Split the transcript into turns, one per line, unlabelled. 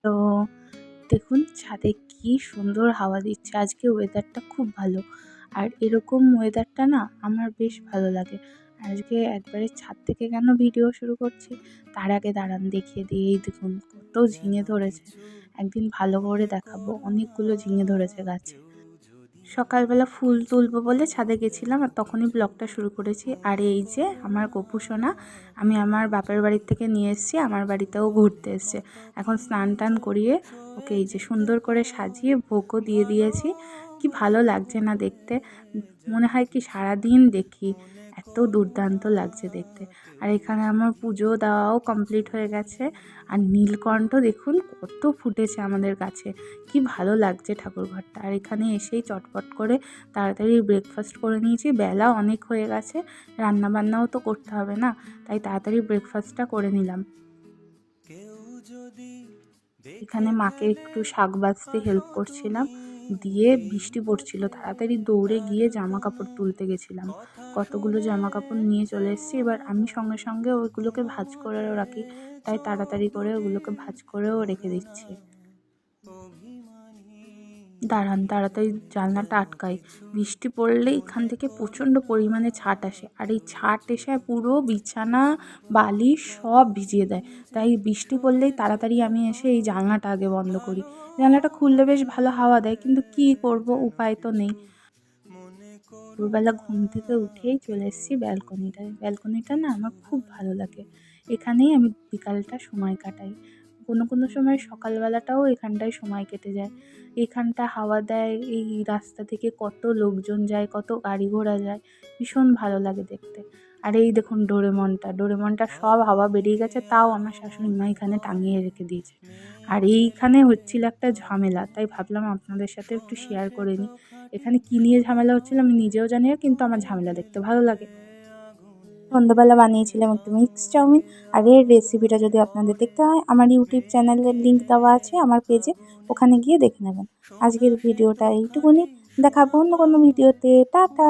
তো দেখুন ছাদে কি সুন্দর হাওয়া দিচ্ছে। আজকে ওয়েদারটা খুব ভালো। আর এরকম ওয়েদারটা না আমার বেশ ভালো লাগে। আজকে একবারে ছাদ থেকে কেন ভিডিও শুরু করছি, তার আগে দাঁড়ান দেখিয়ে দিই। এই দেখুন কত ঝিঙে ধরেছে। একদিন ভালো করে দেখাবো। অনেকগুলো ঝিঙে ধরেছে গাছে। সকালবেলা ফুল তুলবো বলে ছাদে গেছিলাম আর তখনই ব্লগটা শুরু করেছি। আর এই যে আমার গপু সোনা, আমি আমার বাপের বাড়ির থেকে নিয়ে এসেছি, আমার বাড়িতেও ঘুরতে এসছে। এখন স্নান টান করিয়ে ওকে এই যে সুন্দর করে সাজিয়ে ভোগও দিয়ে দিয়েছি। কি ভালো লাগছে না দেখতে, মনে হয় কি সারাদিন দেখি, এত দুর্দান্ত লাগছে দেখতে। আর এখানে আমার পুজো দেওয়াও কমপ্লিট হয়ে গেছে। আর নীলকণ্ঠ দেখুন কত ফুটেছে আমাদের কাছে, কি ভালো লাগছে ঠাকুরঘরটা। আর এখানে এসেই চটপট করে তাড়াতাড়ি ব্রেকফাস্ট করে নিয়েছি, বেলা অনেক হয়ে গেছে, রান্না বান্নাও তো করতে হবে না, তাই তাড়াতাড়ি ব্রেকফাস্টটা করে নিলাম। এখানে মাকে একটু শাক বাছতে হেল্প করছিলাম, দিয়ে বৃষ্টি পড়ছিল, তাড়াতাড়ি দৌড়ে গিয়ে জামা কাপড় তুলতে গেছিলাম। কতগুলো জামা কাপড় নিয়ে চলে এসেছি। এবার আমি সঙ্গে সঙ্গে ওইগুলোকে ভাঁজ করেও রাখি, তাই তাড়াতাড়ি করে ওগুলোকে ভাঁজ করেও রেখে দিচ্ছি। দাঁড়ান তাড়াতাড়ি জানলাটা আটকাই। বৃষ্টি পড়লেই এখান থেকে প্রচণ্ড পরিমাণে ছাট আসে, আর এই ছাট এসে পুরো বিছানা বালিশ সব ভিজিয়ে দেয়। তাই বৃষ্টি পড়লেই তাড়াতাড়ি আমি এসে এই জানলাটা আগে বন্ধ করি। জানলাটা খুললে বেশ ভালো হাওয়া দেয়, কিন্তু কী করব, উপায় তো নেই। ভোরবেলা ঘুম থেকে উঠেই চলে এসেছি ব্যালকনিটায়। ব্যালকনিটা না আমার খুব ভালো লাগে, এখানেই আমি বিকালটা সময় কাটাই। কোনো কোনো সময় সকালবেলাটাও এখানটায় সময় কেটে যায়। এখানটা হাওয়া দেয়, এই রাস্তা থেকে কত লোকজন যায়, কত গাড়ি ঘোড়া যায়, ভীষণ ভালো লাগে দেখতে। আর এই দেখুন ডোরেমনটা সব হাওয়া বেরিয়ে গেছে, তাও আমার শাশুড়ি মা এখানে টাঙিয়ে রেখে দিয়েছে। আর এইখানে হচ্ছিল একটা ঝামেলা, তাই ভাবলাম আপনাদের সাথে একটু শেয়ার করে নিই। এখানে কী নিয়ে ঝামেলা হচ্ছিল আমি নিজেও জানি না, কিন্তু আমার ঝামেলা দেখতে ভালো লাগে। সন্ধ্যাবেলা বানিয়েছিলাম একটু মিক্স চাউমিন। আর এর রেসিপিটা যদি আপনাদের দেখতে হয়, আমার ইউটিউব চ্যানেলের লিঙ্ক দেওয়া আছে আমার পেজে, ওখানে গিয়ে দেখে নেবেন। আজকের ভিডিওটা এইটুকুনি, দেখাবো অন্য কোনো ভিডিওতে। টাটা।